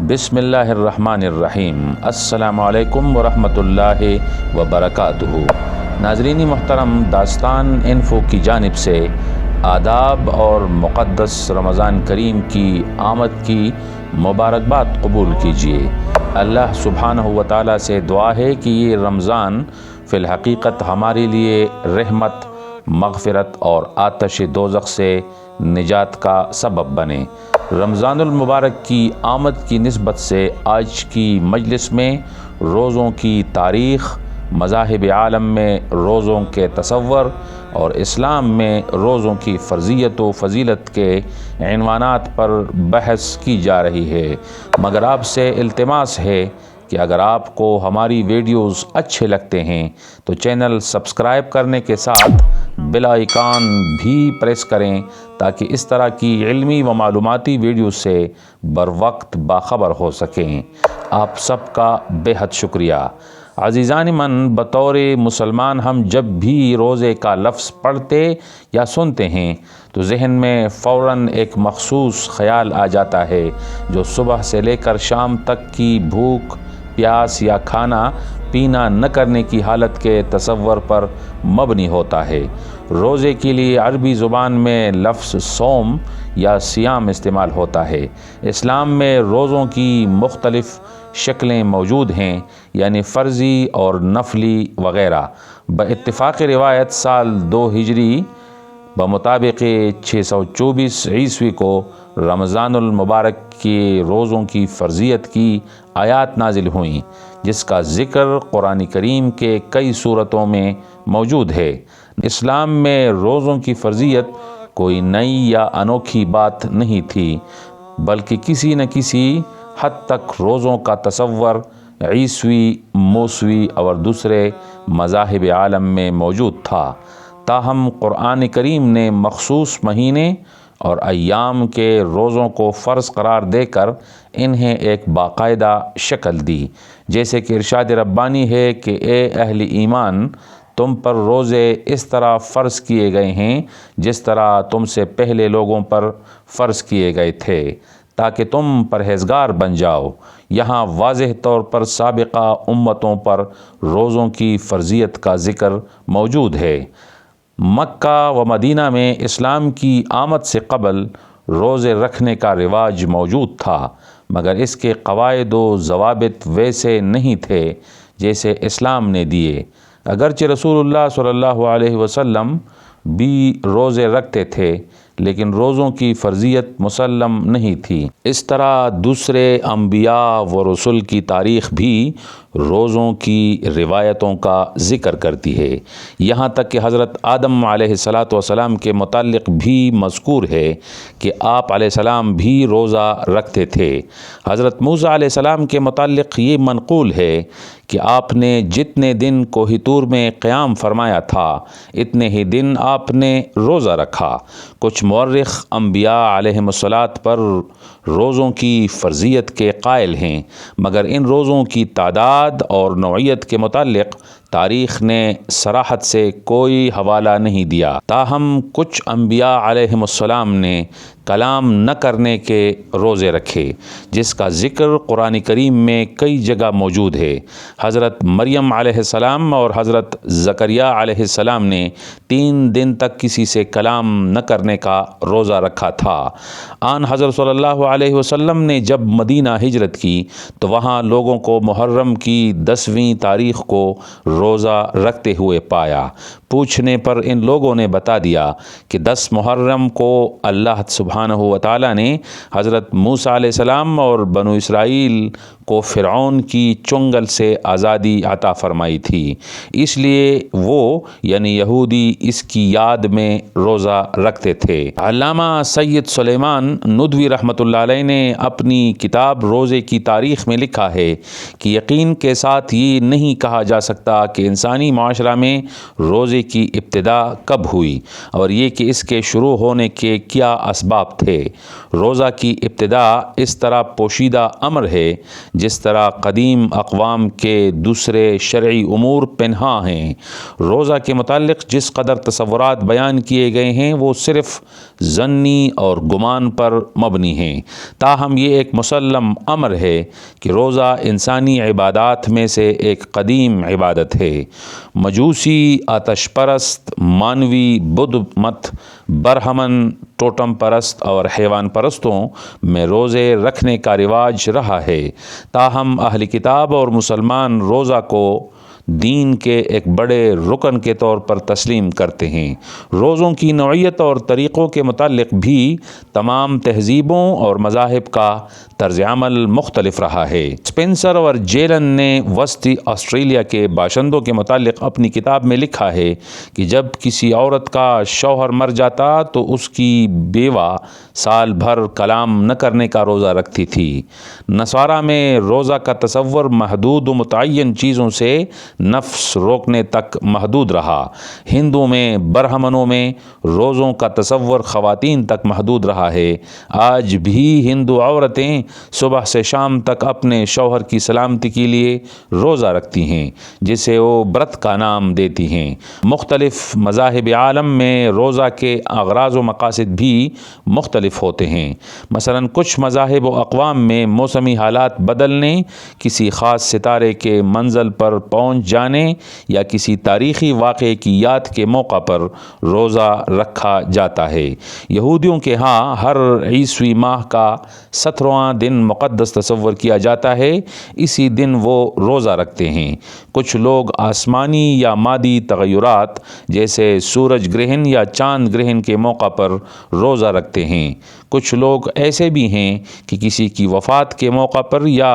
بسم اللہ الرحمن الرحیم۔ السلام علیکم ورحمۃ اللہ وبرکاتہ۔ ناظرین محترم، داستان انفو کی جانب سے آداب اور مقدس رمضان کریم کی آمد کی مبارکباد قبول کیجیے۔ اللہ سبحانہ و تعالیٰ سے دعا ہے کہ یہ رمضان فی الحقیقت ہمارے لیے رحمت، مغفرت اور آتش دوزخ سے نجات کا سبب بنے۔ رمضان المبارک کی آمد کی نسبت سے آج کی مجلس میں روزوں کی تاریخ، مذاہب عالم میں روزوں کے تصور اور اسلام میں روزوں کی فرضیت و فضیلت کے عنوانات پر بحث کی جا رہی ہے۔ مگر آپ سے التماس ہے کہ اگر آپ کو ہماری ویڈیوز اچھے لگتے ہیں تو چینل سبسکرائب کرنے کے ساتھ بیل آئیکن بھی پریس کریں تاکہ اس طرح کی علمی و معلوماتی ویڈیوز سے بروقت باخبر ہو سکیں۔ آپ سب کا بے حد شکریہ۔ عزیزان من، بطور مسلمان ہم جب بھی روزے کا لفظ پڑھتے یا سنتے ہیں تو ذہن میں فوراً ایک مخصوص خیال آ جاتا ہے جو صبح سے لے کر شام تک کی بھوک، پیاس یا کھانا پینا نہ کرنے کی حالت کے تصور پر مبنی ہوتا ہے۔ روزے کے لیے عربی زبان میں لفظ صوم یا صیام استعمال ہوتا ہے۔ اسلام میں روزوں کی مختلف شکلیں موجود ہیں، یعنی فرضی اور نفلی وغیرہ۔ باتفاق روایت سال 2 ہجری بمطابق 624 عیسوی کو رمضان المبارک کے روزوں کی فرضیت کی آیات نازل ہوئیں، جس کا ذکر قرآن کریم کے کئی سورتوں میں موجود ہے۔ اسلام میں روزوں کی فرضیت کوئی نئی یا انوکھی بات نہیں تھی، بلکہ کسی نہ کسی حد تک روزوں کا تصور عیسوی، موسوی اور دوسرے مذاہب عالم میں موجود تھا۔ تاہم قرآن کریم نے مخصوص مہینے اور ایام کے روزوں کو فرض قرار دے کر انہیں ایک باقاعدہ شکل دی، جیسے کہ ارشاد ربانی ہے کہ اے اہل ایمان، تم پر روزے اس طرح فرض کیے گئے ہیں جس طرح تم سے پہلے لوگوں پر فرض کیے گئے تھے، تاکہ تم پرہیزگار بن جاؤ۔ یہاں واضح طور پر سابقہ امتوں پر روزوں کی فرضیت کا ذکر موجود ہے۔ مکہ و مدینہ میں اسلام کی آمد سے قبل روزے رکھنے کا رواج موجود تھا، مگر اس کے قواعد و ضوابط ویسے نہیں تھے جیسے اسلام نے دیے۔ اگرچہ رسول اللہ صلی اللہ علیہ وسلم بھی روزے رکھتے تھے، لیکن روزوں کی فرضیت مسلم نہیں تھی۔ اس طرح دوسرے انبیاء و رسل کی تاریخ بھی روزوں کی روایتوں کا ذکر کرتی ہے۔ یہاں تک کہ حضرت آدم علیہ السلام کے متعلق بھی مذکور ہے کہ آپ علیہ السلام بھی روزہ رکھتے تھے۔ حضرت موسیٰ علیہ السلام کے متعلق یہ منقول ہے کہ آپ نے جتنے دن کوہ طور میں قیام فرمایا تھا، اتنے ہی دن آپ نے روزہ رکھا۔ کچھ مورخ انبیاء علیہم الصلاۃ پر روزوں کی فرضیت کے قائل ہیں، مگر ان روزوں کی تعداد اور نوعیت کے متعلق تاریخ نے صراحت سے کوئی حوالہ نہیں دیا۔ تاہم کچھ انبیاء علیہم السلام نے کلام نہ کرنے کے روزے رکھے، جس کا ذکر قرآن کریم میں کئی جگہ موجود ہے۔ حضرت مریم علیہ السلام اور حضرت زکریا علیہ السلام نے 3 دن تک کسی سے کلام نہ کرنے کا روزہ رکھا تھا۔ آن حضرت صلی اللہ علیہ وسلم نے جب مدینہ ہجرت کی تو وہاں لوگوں کو محرم کی 10ویں تاریخ کو روزہ رکھتے ہوئے پایا۔ پوچھنے پر ان لوگوں نے بتا دیا کہ 10 محرم کو اللہ سبحانہ و تعالیٰ نے حضرت موسیٰ علیہ السلام اور بنو اسرائیل کو فرعون کی چنگل سے آزادی عطا فرمائی تھی، اس لیے وہ یعنی یہودی اس کی یاد میں روزہ رکھتے تھے۔ علامہ سید سلیمان ندوی رحمۃ اللہ علیہ نے اپنی کتاب روزے کی تاریخ میں لکھا ہے کہ یقین کے ساتھ یہ نہیں کہا جا سکتا کہ انسانی معاشرہ میں روزے کی ابتدا کب ہوئی اور یہ کہ اس کے شروع ہونے کے کیا اسباب تھے۔ روزہ کی ابتدا اس طرح پوشیدہ امر ہے جس طرح قدیم اقوام کے دوسرے شرعی امور پنہاں ہیں۔ روزہ کے متعلق جس قدر تصورات بیان کیے گئے ہیں وہ صرف ظنی اور گمان پر مبنی ہیں، تاہم یہ ایک مسلم امر ہے کہ روزہ انسانی عبادات میں سے ایک قدیم عبادت ہے۔ مجوسی، آتش پرست، مانوی، بدھ مت، برہمن، ٹوٹم پرست اور حیوان پرستوں میں روزے رکھنے کا رواج رہا ہے، تاہم اہل کتاب اور مسلمان روزہ کو دین کے ایک بڑے رکن کے طور پر تسلیم کرتے ہیں۔ روزوں کی نوعیت اور طریقوں کے متعلق بھی تمام تہذیبوں اور مذاہب کا طرز عمل مختلف رہا ہے۔ اسپینسر اور جیلن نے وسطی آسٹریلیا کے باشندوں کے متعلق اپنی کتاب میں لکھا ہے کہ جب کسی عورت کا شوہر مر جاتا تو اس کی بیوہ سال بھر کلام نہ کرنے کا روزہ رکھتی تھی۔ نصارہ میں روزہ کا تصور محدود و متعین چیزوں سے نفس روکنے تک محدود رہا۔ ہندو میں، برہمنوں میں روزوں کا تصور خواتین تک محدود رہا ہے۔ آج بھی ہندو عورتیں صبح سے شام تک اپنے شوہر کی سلامتی کے لیے روزہ رکھتی ہیں جسے وہ برت کا نام دیتی ہیں۔ مختلف مذاہب عالم میں روزہ کے اغراض و مقاصد بھی مختلف ہوتے ہیں۔ مثلا کچھ مذاہب و اقوام میں موسمی حالات بدلنے، کسی خاص ستارے کے منزل پر پہنچ جانے یا کسی تاریخی واقعے کی یاد کے موقع پر روزہ رکھا جاتا ہے۔ یہودیوں کے ہاں ہر عیسوی ماہ کا 17واں دن مقدس تصور کیا جاتا ہے، اسی دن وہ روزہ رکھتے ہیں۔ کچھ لوگ آسمانی یا مادی تغیرات جیسے سورج گرہن یا چاند گرہن کے موقع پر روزہ رکھتے ہیں۔ کچھ لوگ ایسے بھی ہیں کہ کسی کی وفات کے موقع پر یا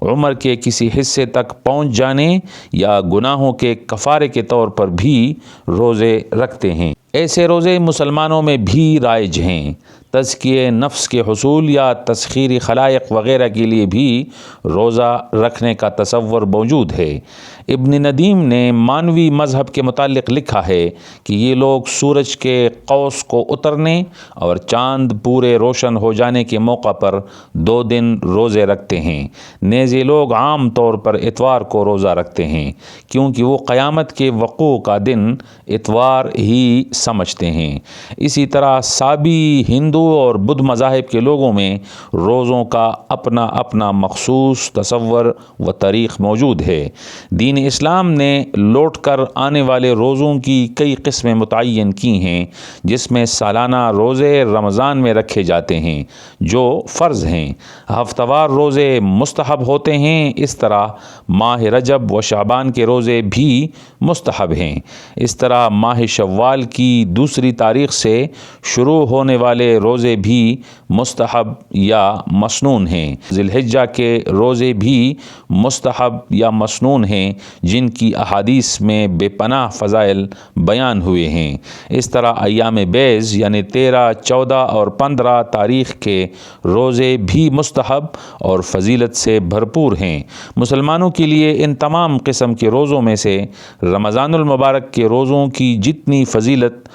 عمر کے کسی حصے تک پہنچ جانے یا گناہوں کے کفارے کے طور پر بھی روزے رکھتے ہیں۔ ایسے روزے مسلمانوں میں بھی رائج ہیں۔ تزکیے نفس کے حصول یا تسخیر خلائق وغیرہ کے لیے بھی روزہ رکھنے کا تصور موجود ہے۔ ابن ندیم نے مانوی مذہب کے متعلق لکھا ہے کہ یہ لوگ سورج کے قوس کو اترنے اور چاند پورے روشن ہو جانے کے موقع پر 2 دن روزے رکھتے ہیں۔ نیز یہ لوگ عام طور پر اتوار کو روزہ رکھتے ہیں کیونکہ وہ قیامت کے وقوع کا دن اتوار ہی سمجھتے ہیں۔ اسی طرح سابی، ہندو اور بدھ مذاہب کے لوگوں میں روزوں کا اپنا اپنا مخصوص تصور و طریق موجود ہے۔ دین اسلام نے لوٹ کر آنے والے روزوں کی کئی قسمیں متعین کی ہیں، جس میں سالانہ روزے رمضان میں رکھے جاتے ہیں جو فرض ہیں۔ ہفتہ وار روزے مستحب ہوتے ہیں، اس طرح ماہ رجب و شعبان کے روزے بھی مستحب ہیں۔ اس طرح ماہ شوال کی دوسری تاریخ سے شروع ہونے والے روزے بھی مستحب یا مسنون ہیں۔ ذی الحجہ کے روزے بھی مستحب یا مسنون ہیں جن کی احادیث میں بے پناہ فضائل بیان ہوئے ہیں۔ اس طرح ایام بیض یعنی 13، 14 اور 15 تاریخ کے روزے بھی مستحب اور فضیلت سے بھرپور ہیں۔ مسلمانوں کے لیے ان تمام قسم کے روزوں میں سے رمضان المبارک کے روزوں کی جتنی فضیلت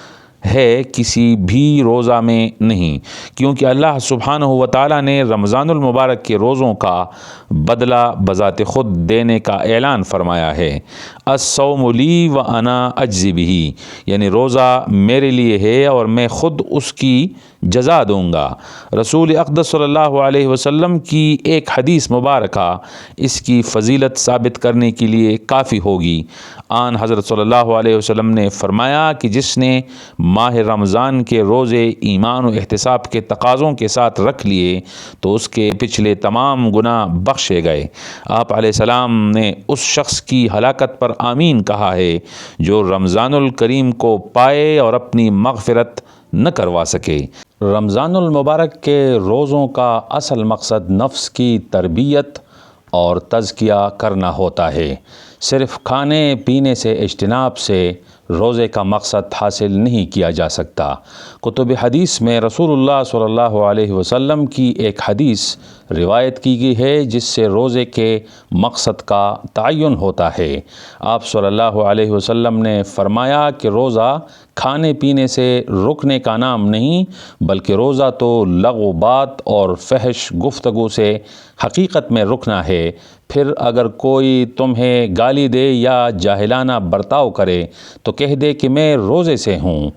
ہے کسی بھی روزہ میں نہیں، کیونکہ اللہ سبحانہ و تعالیٰ نے رمضان المبارک کے روزوں کا بدلہ بذات خود دینے کا اعلان فرمایا ہے۔ الصوم لی و انا اجزی بہ، یعنی روزہ میرے لیے ہے اور میں خود اس کی جزا دوں گا۔ رسول اقدس صلی اللہ علیہ وسلم کی ایک حدیث مبارکہ اس کی فضیلت ثابت کرنے کے لیے کافی ہوگی۔ آن حضرت صلی اللہ علیہ وسلم نے فرمایا کہ جس نے ماہ رمضان کے روزے ایمان و احتساب کے تقاضوں کے ساتھ رکھ لیے تو اس کے پچھلے تمام گناہ بخشے گئے۔ آپ علیہ السلام نے اس شخص کی ہلاکت پر آمین کہا ہے جو رمضان الکریم کو پائے اور اپنی مغفرت نہ کروا سکے۔ رمضان المبارک کے روزوں کا اصل مقصد نفس کی تربیت اور تزکیہ کرنا ہوتا ہے۔ صرف کھانے پینے سے اجتناب سے روزے کا مقصد حاصل نہیں کیا جا سکتا۔ کتب حدیث میں رسول اللہ صلی اللہ علیہ وسلم کی ایک حدیث روایت کی گئی ہے جس سے روزے کے مقصد کا تعین ہوتا ہے۔ آپ صلی اللہ علیہ وسلم نے فرمایا کہ روزہ کھانے پینے سے رکنے کا نام نہیں، بلکہ روزہ تو لغو بات اور فحش گفتگو سے حقیقت میں رکنا ہے۔ پھر اگر کوئی تمہیں گالی دے یا جاہلانہ برتاؤ کرے تو کہہ دے کہ میں روزے سے ہوں۔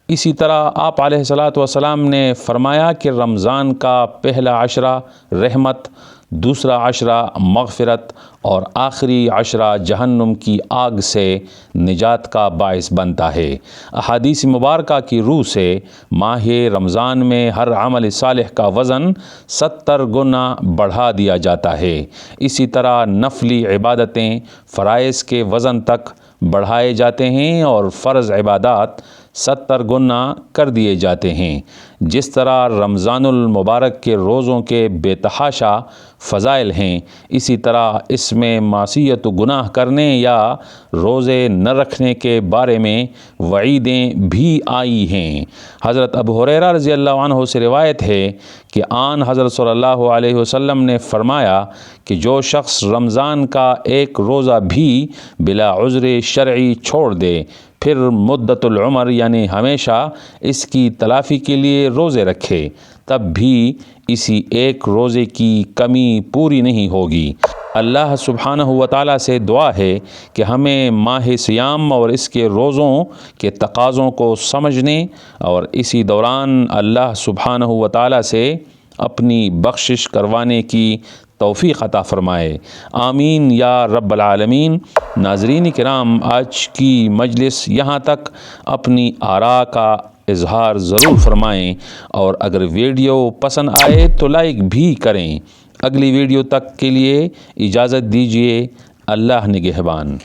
اسی طرح آپ علیہ الصلاۃ والسلام نے فرمایا کہ رمضان کا پہلا عشرہ رحمت، دوسرا عشرہ مغفرت اور آخری عشرہ جہنم کی آگ سے نجات کا باعث بنتا ہے۔ احادیث مبارکہ کی روح سے ماہ رمضان میں ہر عمل صالح کا وزن 70 گنا بڑھا دیا جاتا ہے۔ اسی طرح نفلی عبادتیں فرائض کے وزن تک بڑھائے جاتے ہیں اور فرض عبادات 70 گنا کر دیے جاتے ہیں۔ جس طرح رمضان المبارک کے روزوں کے بے تحاشا فضائل ہیں، اسی طرح اس میں معصیت و گناہ کرنے یا روزے نہ رکھنے کے بارے میں وعیدیں بھی آئی ہیں۔ حضرت ابو ہریرہ رضی اللہ عنہ سے روایت ہے کہ آن حضرت صلی اللہ علیہ وسلم نے فرمایا کہ جو شخص رمضان کا ایک روزہ بھی بلا عذر شرعی چھوڑ دے، پھر مدت العمر یعنی ہمیشہ اس کی تلافی کے لیے روزے رکھے، تب بھی اسی ایک روزے کی کمی پوری نہیں ہوگی۔ اللہ سبحانہ و تعالیٰ سے دعا ہے کہ ہمیں ماہ صیام اور اس کے روزوں کے تقاضوں کو سمجھنے اور اسی دوران اللہ سبحانہ و تعالیٰ سے اپنی بخشش کروانے کی توفیق عطا فرمائے، آمین یا رب العالمین۔ ناظرین کرام، آج کی مجلس یہاں تک۔ اپنی آراء کا اظہار ضرور فرمائیں اور اگر ویڈیو پسند آئے تو لائک بھی کریں۔ اگلی ویڈیو تک کے لیے اجازت دیجیے۔ اللہ نگہبان۔